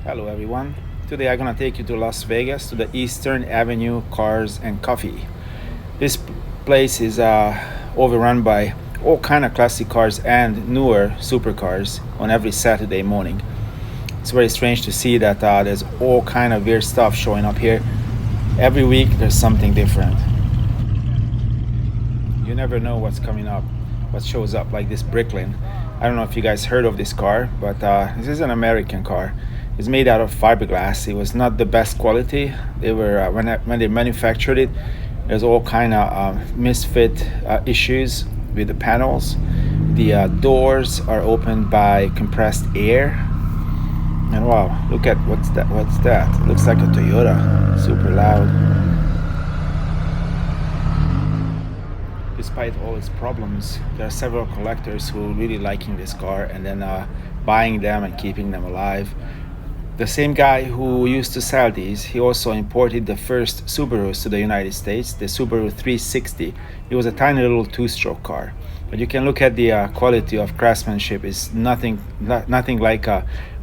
Hello everyone. Today I'm gonna take you to Las Vegas to the Eastern Avenue Cars and Coffee. This place is overrun by all kind of classic cars and newer supercars on every Saturday morning. It's very strange to see that there's all kind of weird stuff showing up here. Every week there's something different. You never know what's coming up, what shows up, like this Bricklin. I don't know if you guys heard of this car, but this is an American car. It's made out of fiberglass. It was not the best quality. They were when they manufactured it, there's all kind of misfit issues with the panels. The doors are opened by compressed air. And wow, look at what's that? What's that? It looks like a Toyota. Super loud. Despite all its problems, there are several collectors who really liking this car and then buying them and keeping them alive. The same guy who used to sell these, he also imported the first Subarus to the United States, the Subaru 360. It was a tiny little two-stroke car. But you can look at the quality of craftsmanship. It's nothing like,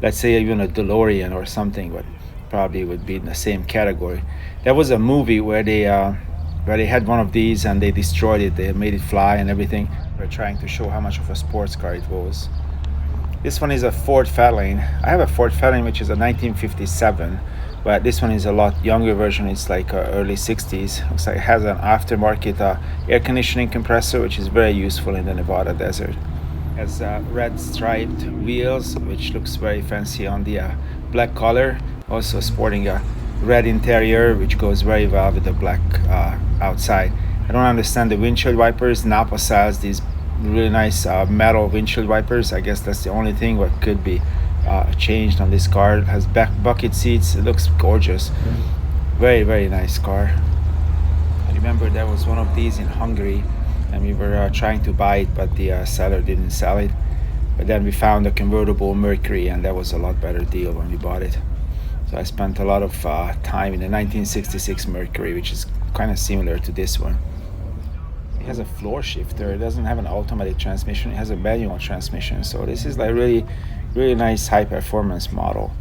let's say, even a DeLorean or something, but probably would be in the same category. There was a movie where they had one of these and they destroyed it. They made it fly and everything. They're trying to show how much of a sports car it was. This one is a Ford Fairlane. I have a Ford Fairlane which is a 1957, but this one is a lot younger version. It's like early 60s. Looks like it has an aftermarket air conditioning compressor, which is very useful in the Nevada desert. It has red striped wheels, which looks very fancy on the black color. Also sporting a red interior, which goes very well with the black outside. I don't understand the windshield wipers. Napa sells these really nice metal windshield wipers. I guess that's the only thing what could be changed on this car. It has back bucket seats. It looks gorgeous. Very, very nice car. I remember there was one of these in Hungary and we were trying to buy it, but the seller didn't sell it. But then we found a convertible Mercury and that was a lot better deal when we bought it. So I spent a lot of time in the 1966 Mercury, which is kind of similar to this one. It has a floor shifter. It doesn't have an automatic transmission. It has a manual transmission. So this is like really, really nice high performance model.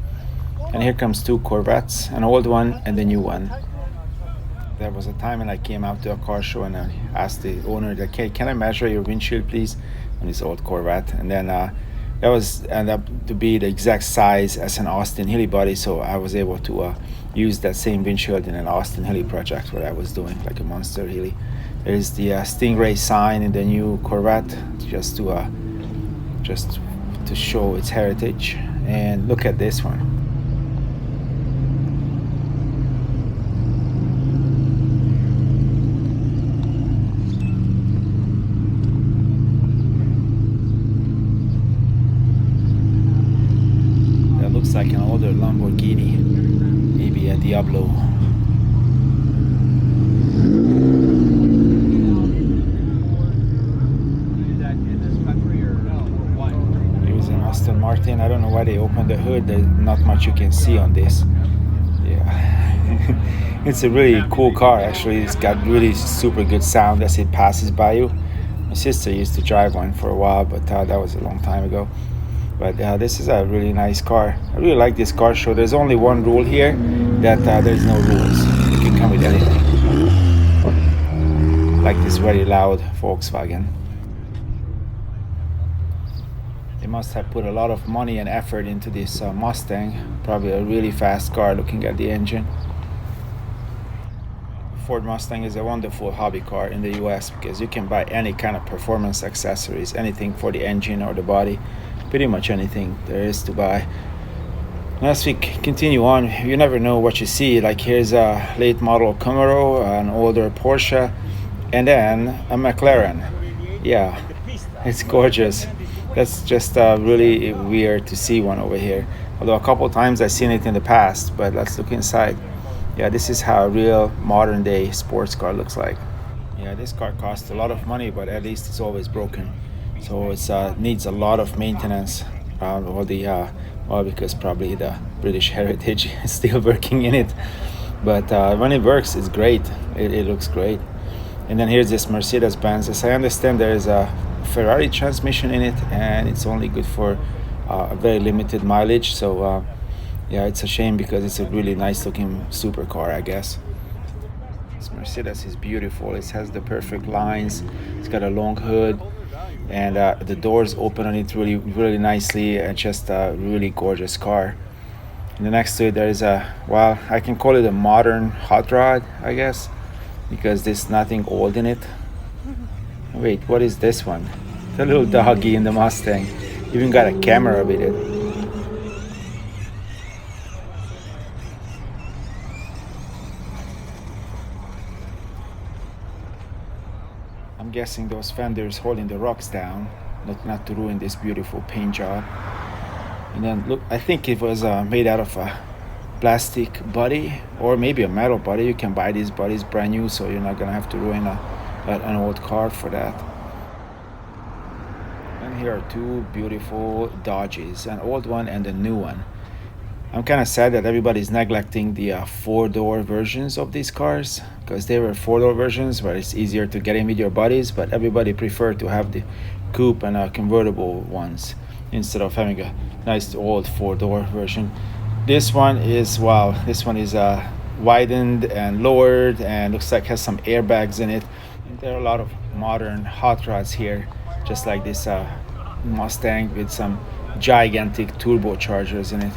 And here comes two Corvettes, an old one and the new one. There was a time when I came out to a car show and I asked the owner, "Okay, can I measure your windshield, please?" on this old Corvette. And then that was ended up to be the exact size as an Austin Hilly body. So I was able to use that same windshield in an Austin Hilly project where I was doing like a monster Hilly. There's the Stingray sign in the new Corvette, just to show its heritage. And look at this one. That looks like an older Lamborghini, maybe a Diablo. Aston Martin. I don't know why they opened the hood. There's not much you can see on this. Yeah. It's a really cool car actually. It's got really super good sound as it passes by you. My sister used to drive one for a while, but that was a long time ago. But this is a really nice car. I really like this car show. There's only one rule here, that there's no rules. You can come with anything. Like this very loud Volkswagen. They must have put a lot of money and effort into this Mustang. Probably a really fast car looking at the engine. Ford Mustang is a wonderful hobby car in the US because you can buy any kind of performance accessories, anything for the engine or the body, pretty much anything there is to buy. And as we continue on, you never know what you see. Like here's a late model Camaro, an older Porsche, and then a McLaren. Yeah, it's gorgeous. That's just really weird to see one over here. Although a couple times I've seen it in the past, but let's look inside. Yeah, this is how a real modern day sports car looks like. Yeah, this car costs a lot of money, but at least it's always broken. So it needs a lot of maintenance around all the, because probably the British heritage is still working in it. But when it works, it's great. It looks great. And then here's this Mercedes-Benz. As I understand, there is a Ferrari transmission in it, and it's only good for a very limited mileage. So Yeah, it's a shame because it's a really nice looking supercar, I guess. This Mercedes is beautiful. It has the perfect lines. It's got a long hood, and the doors open on it really, really nicely. And just a really gorgeous car. And the next to it, there is a, well, I can call it a modern hot rod, I guess, because there's nothing old in it. Wait, what is this one? The little doggy in the Mustang. Even got a camera with it. I'm guessing those fenders holding the rocks down, not to ruin this beautiful paint job. And then look, I think it was made out of a plastic body or maybe a metal body. You can buy these bodies brand new, so you're not gonna have to ruin an old car for that. And here are two beautiful Dodges, an old one and a new one. I'm kind of sad that everybody's neglecting the four-door versions of these cars because they were four-door versions where it's easier to get in with your buddies, but everybody preferred to have the coupe and convertible ones instead of having a nice old four-door version. This one is, wow, this one is widened and lowered and looks like has some airbags in it. And there are a lot of modern hot rods here, just like this Mustang with some gigantic turbochargers in it.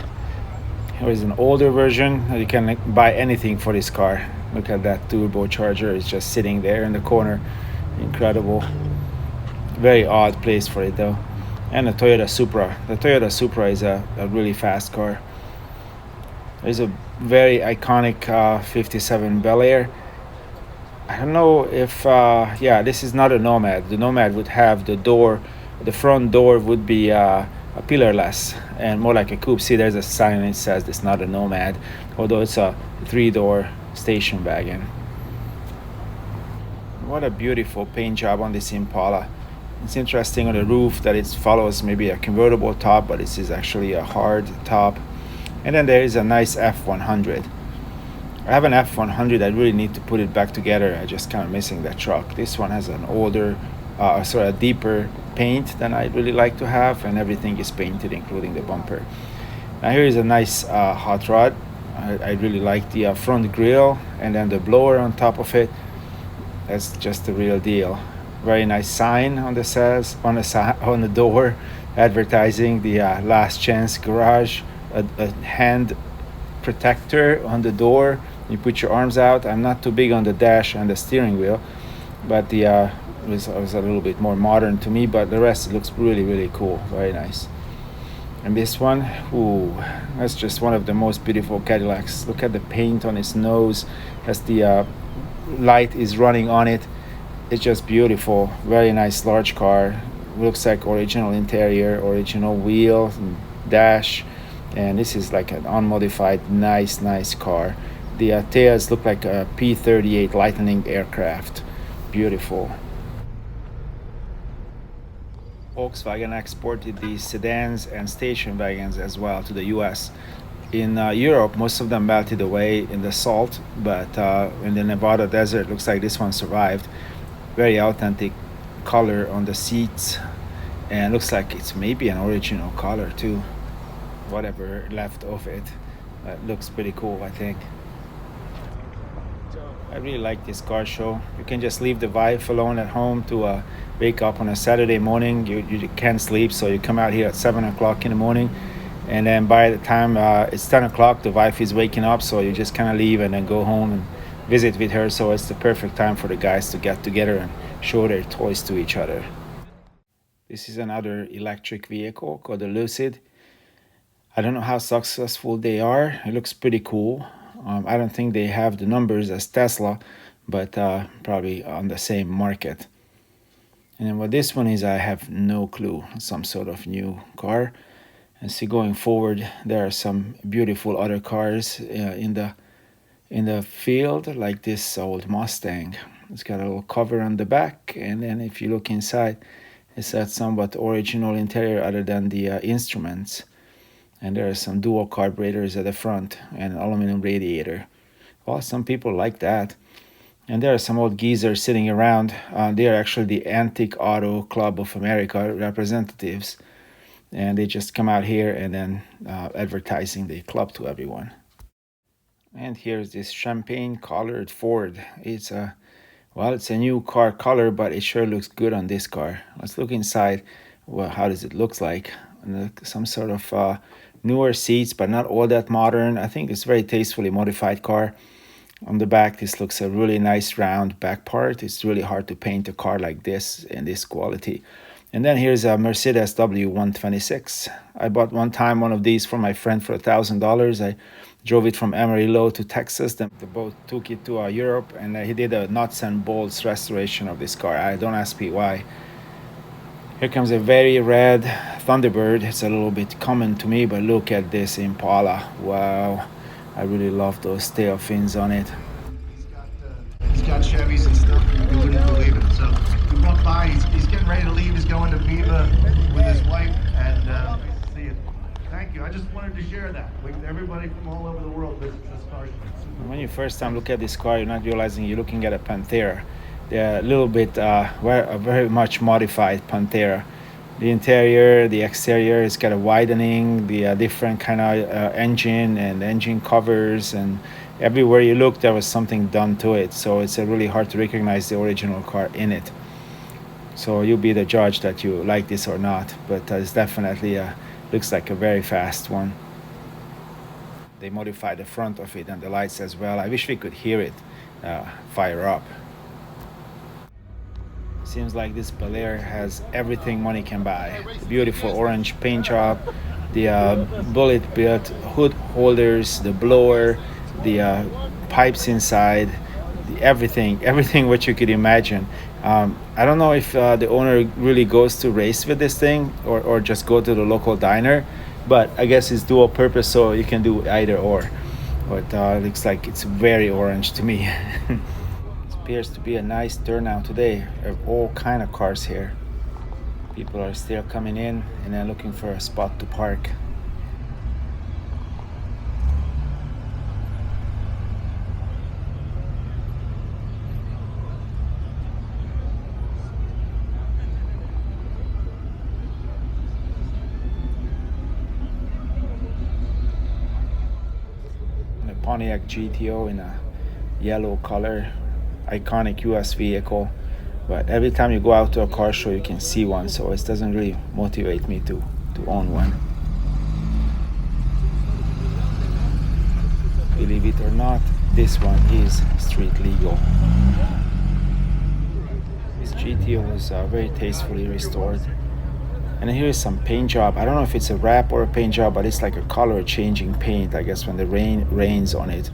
Here is an older version. You can buy anything for this car. Look at that turbocharger. It's just sitting there in the corner. Incredible. Very odd place for it though. And a Toyota Supra. The Toyota Supra is a really fast car. There's a very iconic 57 Bel Air. I don't know if, yeah, this is not a Nomad. The Nomad would have the door, the front door would be a pillarless and more like a coupe. See, there's a sign that says it's not a Nomad, although it's a three-door station wagon. What a beautiful paint job on this Impala. It's interesting on the roof that it follows maybe a convertible top, but this is actually a hard top. And then there is a nice F100. I have an F100. I really need to put it back together. I just kind of missing that truck. This one has an older, a deeper paint than I'd really like to have, and everything is painted, including the bumper. Now here is a nice hot rod. I really like the front grille and then the blower on top of it. That's just the real deal. Very nice sign on the says on the door, advertising the last chance garage. A hand protector on the door. You put your arms out. I'm not too big on the dash and the steering wheel, but the was a little bit more modern to me. But the rest looks really, really cool. Very nice. And this one, ooh, that's just one of the most beautiful Cadillacs. Look at the paint on its nose as the light is running on it. It's just beautiful. Very nice large car. Looks like original interior, original wheel, dash, and this is like an unmodified, nice car. The tails look like a P-38 Lightning aircraft. Beautiful. Volkswagen exported these sedans and station wagons as well to the US. In Europe, most of them melted away in the salt, but in the Nevada desert, looks like this one survived. Very authentic color on the seats, and looks like it's maybe an original color too. Whatever left of it, looks pretty cool, I think. I really like this car show. You can just leave the wife alone at home to wake up on a Saturday morning. You can't sleep, so you come out here at 7 o'clock in the morning, and then by the time it's 10 o'clock, the wife is waking up, so you just kind of leave and then go home and visit with her. So it's the perfect time for the guys to get together and show their toys to each other. This is another electric vehicle called the Lucid. I don't know how successful they are. It looks pretty cool. I don't think they have the numbers as Tesla, but probably on the same market. And then what this one is, I have no clue. Some sort of new car. And see, going forward, there are some beautiful other cars in the field, like this old Mustang. It's got a little cover on the back, and then if you look inside, it's got somewhat original interior other than the instruments. And there are some dual carburetors at the front and an aluminum radiator. Well, some people like that. And there are some old geezers sitting around. They are actually the Antique Auto Club of America representatives. and they just come out here and then advertising the club to everyone. And here's this champagne colored Ford. It's a well, it's a new car color, but it sure looks good on this car. Let's look inside. Well, how does it look like? And some sort of newer seats, but not all that modern. I think it's a very tastefully modified car. On the back, this looks a really nice round back part. It's really hard to paint a car like this in this quality. And then here's a Mercedes W126. I bought one time one of these for my friend for $1,000. I drove it from Amarillo to Texas. Then the boat took it to Europe, and he did a nuts and bolts restoration of this car. I don't ask me why. Here comes a very red Thunderbird. It's a little bit common to me, but look at this Impala. Wow, I really love those tail fins on it. He's got Chevys and stuff. You wouldn't believe it. So we walked by. He's getting ready to leave. He's going to Viva with his wife, and nice to see you. Thank you. I just wanted to share that. Everybody from all over the world visits this car. When you first time look at this car, you're not realizing you're looking at a Panthera. They're a little bit, very much modified Panthera. The interior, the exterior, it's got a widening, the different kind of engine and engine covers, and everywhere you look, there was something done to it. So it's really hard to recognize the original car in it. So you'll be the judge that you like this or not, but it's definitely looks like a very fast one. They modified the front of it and the lights as well. I wish we could hear it fire up. Seems like this Bel Air has everything money can buy. The beautiful orange paint job, the bullet built hood holders, the blower, the pipes inside, everything what you could imagine. I don't know if the owner really goes to race with this thing or just go to the local diner, but I guess it's dual purpose, so you can do either or. But it looks like it's very orange to me. Appears to be a nice turnout today. There are all kind of cars here. People are still coming in and then looking for a spot to park. And a Pontiac GTO in a yellow color. Iconic US vehicle, but every time you go out to a car show you can see one, so it doesn't really motivate me to own one. Believe it or not, this one is street legal. This GTO is very tastefully restored, and here is some paint job. I don't know if it's a wrap or a paint job, but it's like a color changing paint, I guess, when the rain rains on it.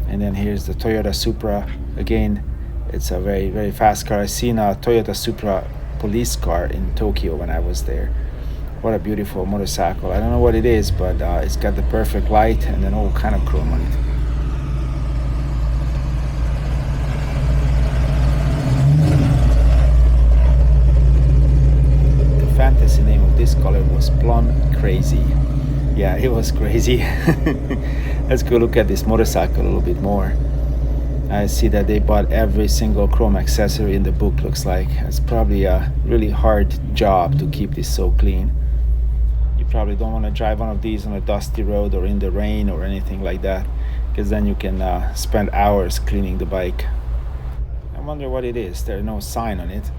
And then here's the Toyota Supra again. It's a very, very fast car. I seen a Toyota Supra police car in Tokyo when I was there. What a beautiful motorcycle. I don't know what it is, but it's got the perfect light and then all kind of chrome on it. The fantasy name of this color was Plum Crazy. Yeah, it was crazy. Let's go look at this motorcycle a little bit more. I see that they bought every single chrome accessory in the book, looks like. It's probably a really hard job to keep this so clean. You probably don't want to drive one of these on a dusty road or in the rain or anything like that, because then you can spend hours cleaning the bike. I wonder what it is. There's no sign on it.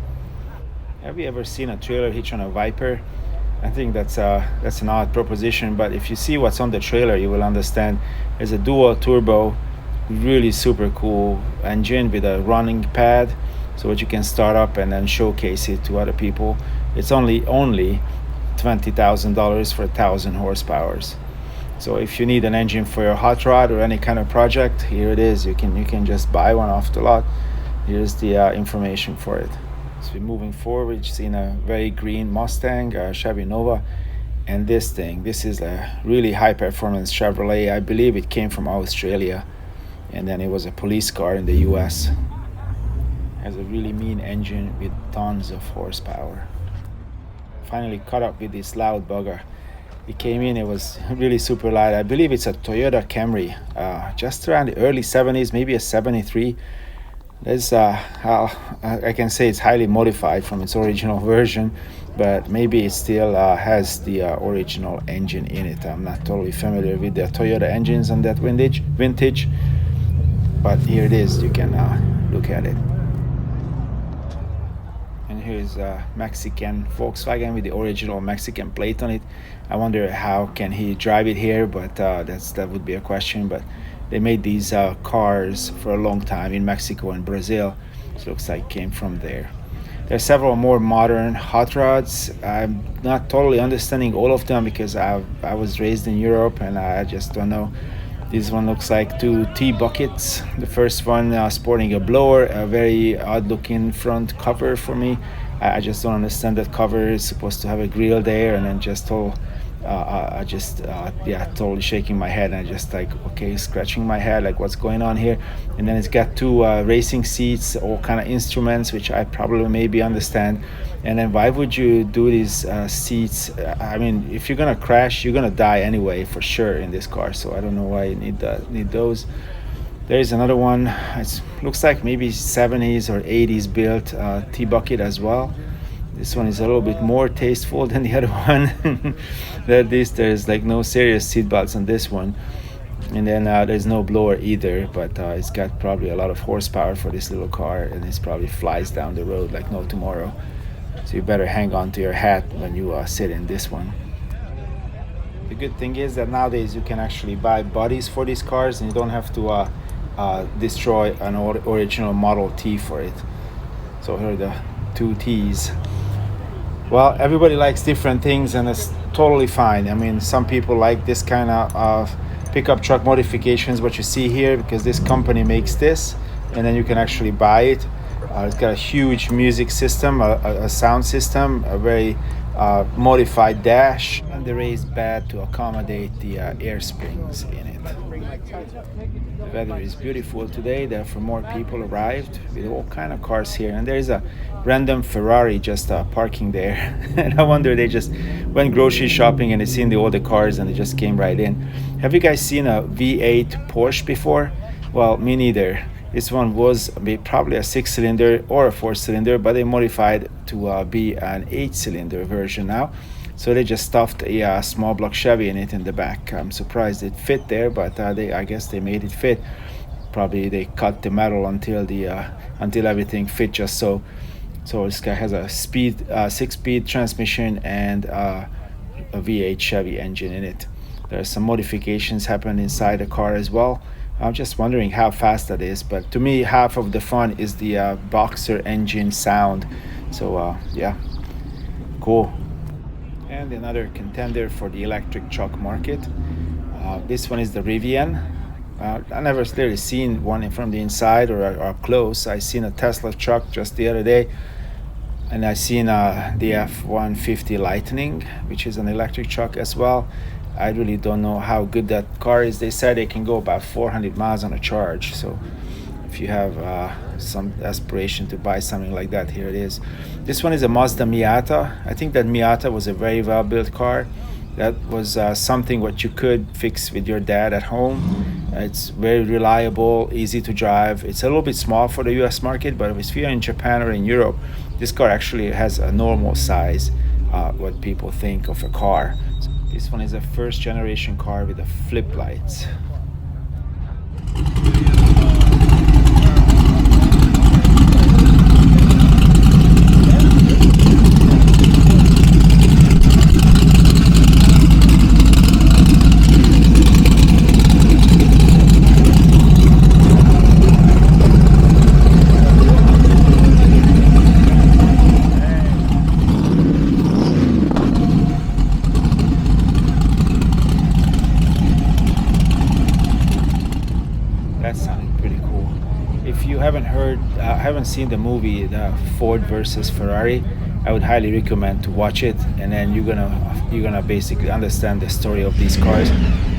Have you ever seen a trailer hitch on a Viper? I think that's an odd proposition, but if you see what's on the trailer, you will understand. There's a dual turbo, really super cool engine with a running pad, so that you can start up and then showcase it to other people. It's only $20,000 for 1,000 horsepower. So if you need an engine for your hot rod or any kind of project, here it is. You can just buy one off the lot. Here's the information for it. So we're moving forward. We've seen a very green Mustang, Chevy Nova, and this is a really high performance Chevrolet. I believe it came from Australia, and then it was a police car in the US. Has a really mean engine with tons of horsepower. Finally caught up with this loud bugger. It came in, it was really super light. I believe it's a Toyota Camry, just around the early 70s, maybe a 73. There's I can say it's highly modified from its original version. but maybe it still has the original engine in it. I'm not totally familiar with the Toyota engines on that vintage, but here it is. You can look at it. And here's a Mexican Volkswagen with the original Mexican plate on it. I wonder how can he drive it here, but that would be a question. But they made these cars for a long time in Mexico and Brazil. So it looks like it came from there. There are several more modern hot rods. I'm not totally understanding all of them because I was raised in Europe and I just don't know. This one looks like two tea buckets. The first one sporting a blower, a very odd looking front cover for me. I just don't understand that cover is supposed to have a grill there, and then just all I just yeah, totally shaking my head and just like, okay, scratching my head like what's going on here. And then it's got two racing seats, all kind of instruments, which I probably maybe understand. And then why would you do these seats? I mean, if you're gonna crash, you're gonna die anyway for sure in this car, so I don't know why you need those. There's another one. It looks like maybe 70s or 80s built T-bucket as well. This one is a little bit more tasteful than the other one. There's like no serious seat belts on this one, and then there's no blower either. But it's got probably a lot of horsepower for this little car, and it probably flies down the road like no tomorrow. So you better hang on to your hat when you sit in this one. The good thing is that nowadays you can actually buy bodies for these cars, and you don't have to destroy an original Model T for it. So here are the two T's. Well, everybody likes different things, and it's totally fine. I mean, some people like this kind of pickup truck modifications, what you see here, because this company makes this, and then you can actually buy it. It's got a huge music system, a sound system, a very modified dash, and the raised bed to accommodate the air springs in it. The weather is beautiful today. Therefore, more people arrived with all kind of cars here, and there's a random Ferrari just parking there. And I wonder they just went grocery shopping and they seen all the cars and they just came right in. Have you guys seen a V8 Porsche before? Well, me neither. This one was probably a 6-cylinder or a 4-cylinder, but they modified to be an 8-cylinder version now. So they just stuffed a small block Chevy in it in the back. I'm surprised it fit there, but I guess they made it fit. Probably they cut the metal until everything fit just so. So this guy has a 6-speed transmission and a V8 Chevy engine in it. There's some modifications happened inside the car as well. I'm just wondering how fast that is, but to me half of the fun is the boxer engine sound. So yeah, cool. And another contender for the electric truck market. This one is the Rivian. I never really seen one from the inside or up close. I seen a Tesla truck just the other day, and I seen the F-150 Lightning, which is an electric truck as well. I really don't know how good that car is. They said it can go about 400 miles on a charge. So if you have some aspiration to buy something like that, here it is. This one is a Mazda Miata. I think that Miata was a very well built car. That was something what you could fix with your dad at home. It's very reliable, easy to drive. It's a little bit small for the US market, but if you're in Japan or in Europe, this car actually has a normal size, what people think of a car. This one is a first generation car with the flip lights. That sounded pretty cool. If you haven't seen the movie, the Ford versus Ferrari, I would highly recommend to watch it, and then you're gonna basically understand the story of these cars.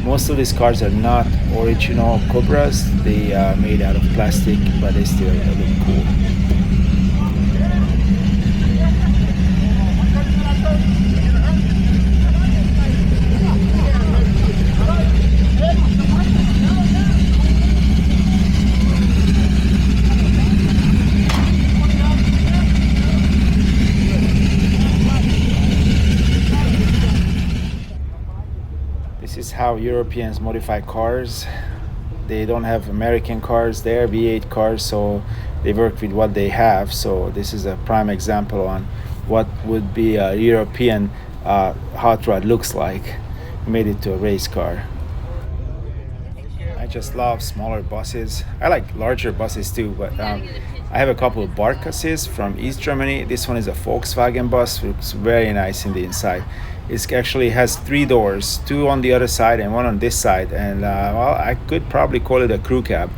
Most of these cars are not original Cobras; they are made out of plastic, but they still look cool. how Europeans modify cars. They don't have American cars there, V8 cars, so they work with what they have. So this is a prime example on what would be a European hot rod looks like. Made it to a race car. I just love smaller buses. I like larger buses too, but I have a couple of Barkasses from East Germany. This one is a Volkswagen bus. Looks very nice in the inside. It actually has three doors, two on the other side and one on this side. And well, I could probably call it a crew cab.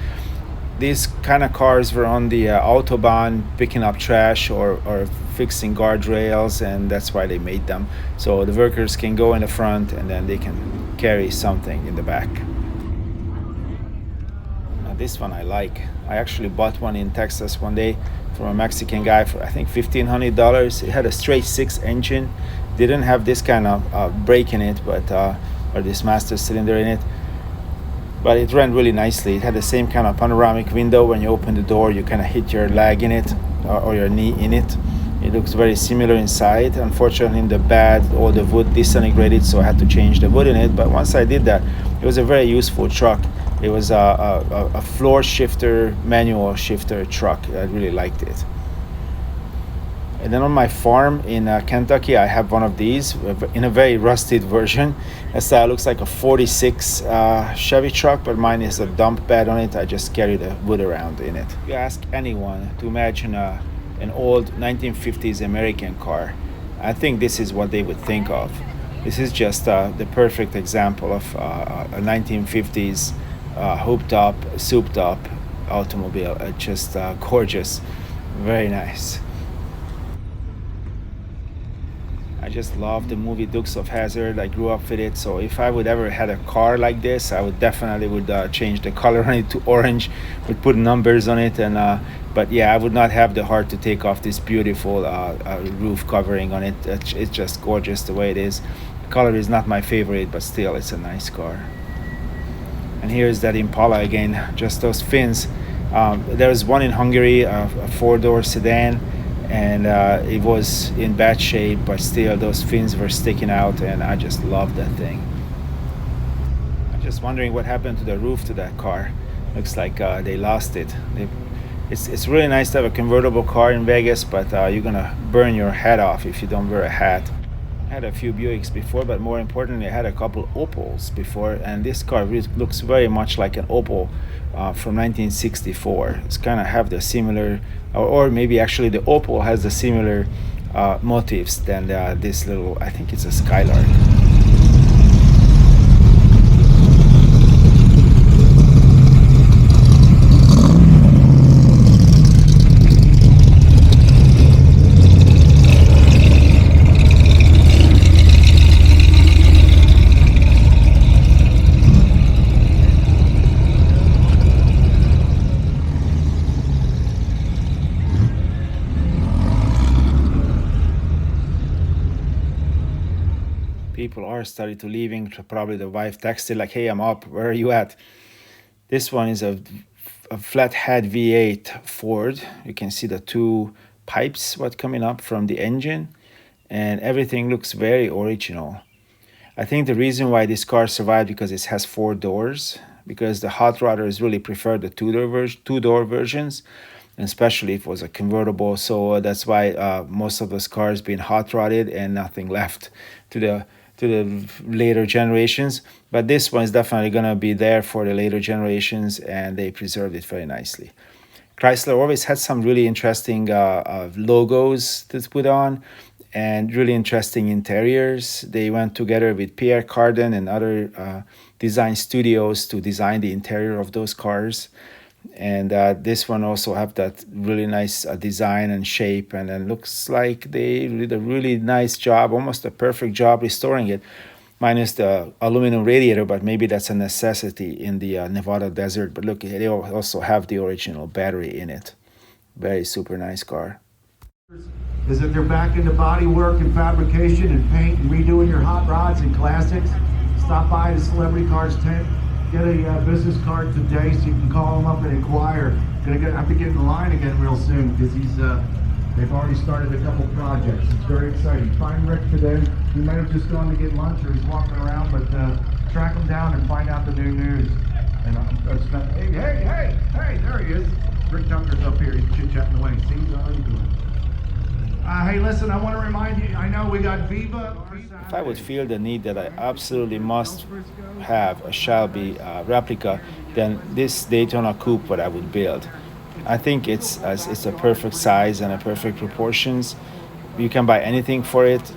These kind of cars were on the Autobahn picking up trash or fixing guardrails, and that's why they made them. So the workers can go in the front and then they can carry something in the back. This one I like. I actually bought one in Texas one day from a Mexican guy for I think $1,500. It had a straight six engine. Didn't have this kind of brake in it, but or this master cylinder in it. But it ran really nicely. It had the same kind of panoramic window. When you open the door, you kind of hit your leg in it or your knee in it. It looks very similar inside. Unfortunately, in the bed, all the wood disintegrated, so I had to change the wood in it. But once I did that, it was a very useful truck. It was a floor shifter, manual shifter truck. I really liked it. And then on my farm in Kentucky, I have one of these in a very rusted version. It looks like a 46 Chevy truck, but mine is a dump bed on it. I just carry the wood around in it. If you ask anyone to imagine an old 1950s American car, I think this is what they would think of. This is just the perfect example of a 1950s hooped up, souped up automobile. Just gorgeous, very nice. I just love the movie Dukes of Hazzard. I grew up with it, so if I would ever had a car like this, I would definitely change the color on it to orange, would put numbers on it, and but yeah, I would not have the heart to take off this beautiful roof covering on it. It's just gorgeous the way it is. The color is not my favorite, but still, it's a nice car. And here's that Impala again, just those fins. There's one in Hungary, a four-door sedan, and it was in bad shape, but still those fins were sticking out, and I just love that thing. I'm just wondering what happened to the roof to that car. Looks like they lost it. It's really nice to have a convertible car in Vegas, but you're gonna burn your head off if you don't wear a hat. I had a few Buicks before, but more importantly, I had a couple Opals before, and this car really looks very much like an Opal from 1964. It's kind of have the similar, or maybe actually the Opal has the similar motifs than this little, I think it's a Skylark. People are starting to leaving. Probably the wife texted like, "Hey, I'm up. Where are you at?" This one is a flathead V8 Ford. You can see the two pipes what coming up from the engine, and everything looks very original. I think the reason why this car survived because it has four doors, because the hot rodders really prefer the two-door versions, and especially if it was a convertible. So that's why most of those cars being hot rodded and nothing left to the later generations. But this one is definitely going to be there for the later generations, and they preserved it very nicely. Chrysler always had some really interesting logos to put on and really interesting interiors. They went together with Pierre Cardin and other design studios to design the interior of those cars. And this one also have that really nice design and shape, and it looks like they did a really nice job, almost a perfect job restoring it, minus the aluminum radiator, but maybe that's a necessity in the Nevada desert. But look, they also have the original battery in it. Very super nice car. Is that they're back into body work and fabrication and paint and redoing your hot rods and classics. Stop by the Celebrity Cars tent. Get a business card today so you can call them up and inquire. Have to get in line again real soon because they've already started a couple projects. It's very exciting. Find Rick today. He might have just gone to get lunch or he's walking around, but track him down and find out the new news. And hey, there he is. Rick Tucker's up here. He's chit-chatting away. See, he's already doing it. Hey, listen, I want to remind you, I know we got Viva. If I would feel the need that I absolutely must have a Shelby replica, then this Daytona Coupe what I would build. I think it's a perfect size and a perfect proportions. You can buy anything for it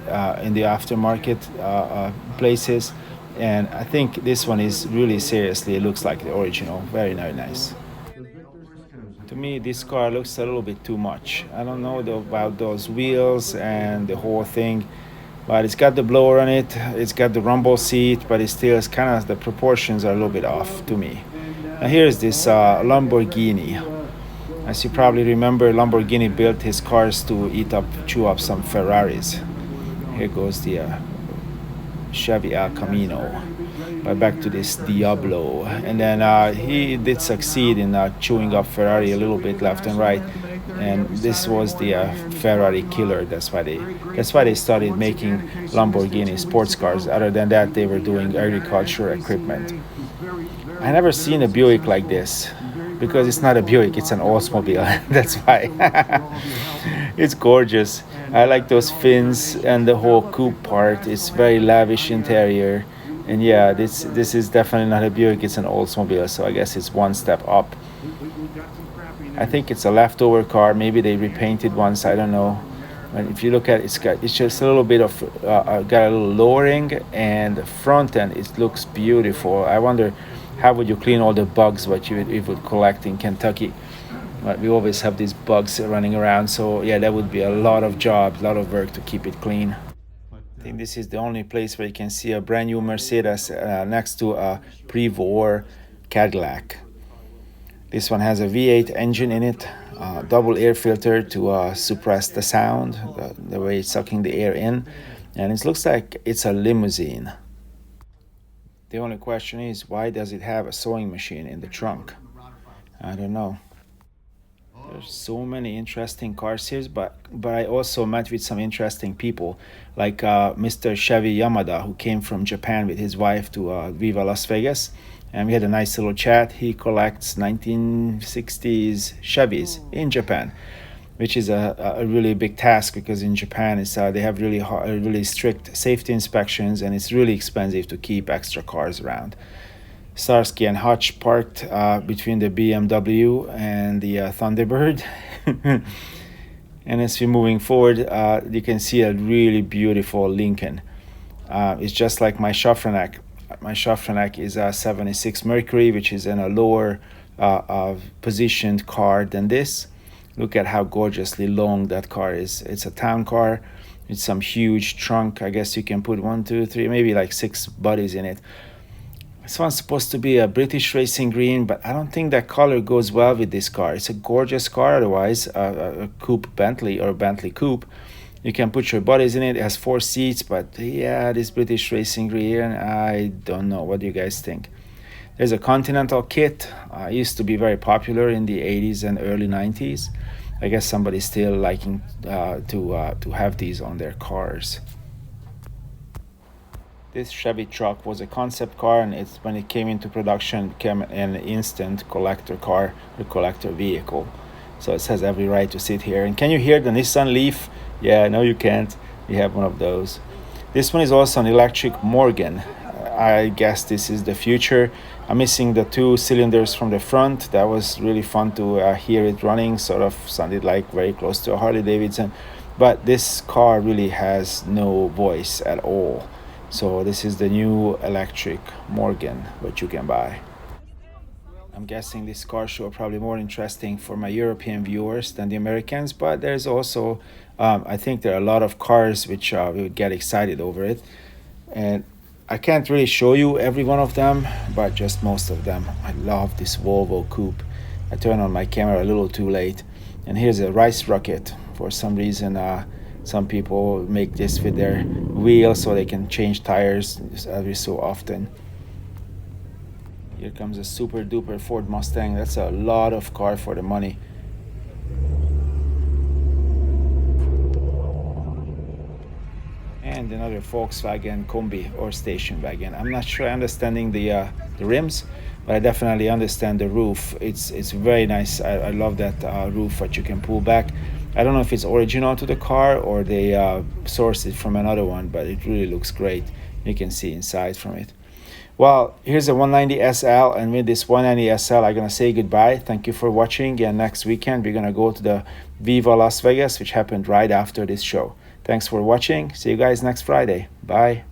in the aftermarket places, and I think this one is really seriously. It looks like the original. Very very nice. To me, this car looks a little bit too much. I don't know about those wheels and the whole thing, but it's got the blower on it. It's got the rumble seat, but it still is kind of the proportions are a little bit off to me. Now here's this Lamborghini. As you probably remember, Lamborghini built his cars to chew up some Ferraris. Here goes the Chevy El Camino. But back to this Diablo, and then he did succeed in chewing up Ferrari a little bit left and right, and this was the Ferrari killer. That's why they started making Lamborghini sports cars. Other than that, they were doing agriculture equipment. I never seen a Buick like this, because it's not a Buick, it's an Oldsmobile. That's why. It's gorgeous. I like those fins and the whole coupe part. It's very lavish interior. And yeah, this is definitely not a Buick, it's an Oldsmobile, so I guess it's one step up. I think it's a leftover car. Maybe they repainted once, I don't know. And if you look at it, it's just a little bit of got a little lowering, and the front end it looks beautiful. I wonder how would you clean all the bugs what you would collect in Kentucky. But we always have these bugs running around, so yeah, that would be a lot of job, a lot of work to keep it clean. I think this is the only place where you can see a brand new Mercedes next to a pre-war Cadillac. This one has a V8 engine in it, double air filter to suppress the sound, the way it's sucking the air in, and it looks like it's a limousine. The only question is, why does it have a sewing machine in the trunk? I don't know. There's so many interesting cars here, but I also met with some interesting people, like Mr. Chevy Yamada, who came from Japan with his wife to Viva Las Vegas, and we had a nice little chat. He collects 1960s Chevys in Japan, which is a really big task, because in Japan they have really strict safety inspections, and it's really expensive to keep extra cars around. Starsky and Hutch parked between the BMW and the Thunderbird. And as we're moving forward, you can see a really beautiful Lincoln. It's just like my Schaffranek. My Schaffranek is a 76 Mercury, which is in a lower positioned car than this. Look at how gorgeously long that car is. It's a town car with some huge trunk. I guess you can put 1, 2, 3, maybe like 6 bodies in it. This one's supposed to be a British racing green, but I don't think that color goes well with this car. It's a gorgeous car otherwise, a coupe Bentley or Bentley coupe. You can put your bodies in it. It has 4 seats, but yeah, this British racing green, I don't know. What do you guys think? There's a Continental kit. Used to be very popular in the 80s and early 90s. I guess somebody's still liking to have these on their cars. This Chevy truck was a concept car, and when it came into production, it became an instant collector car, a collector vehicle. So it has every right to sit here. And can you hear the Nissan Leaf? Yeah, no, you can't. We have one of those. This one is also an electric Morgan. I guess this is the future. I'm missing the 2 cylinders from the front. That was really fun to hear it running. Sort of sounded like very close to a Harley Davidson. But this car really has no voice at all. So this is the new electric Morgan that you can buy. I'm guessing this car show are probably more interesting for my European viewers than the Americans, but there's also, I think there are a lot of cars which we would get excited over it. And I can't really show you every one of them, but just most of them. I love this Volvo coupe. I turned on my camera a little too late. And here's a rice rocket. For some reason, some people make this with their wheels so they can change tires every so often. Here comes a super duper Ford Mustang. That's a lot of car for the money. And another Volkswagen Kombi or station wagon. I'm not sure understanding the rims, but I definitely understand the roof. It's very nice. I love that roof that you can pull back. I don't know if it's original to the car or they sourced it from another one, but it really looks great. You can see inside from it. Well, here's a 190 SL, and with this 190 SL, I'm gonna say goodbye. Thank you for watching, and next weekend we're gonna go to the Viva Las Vegas, which happened right after this show. Thanks for watching. See you guys next Friday. Bye.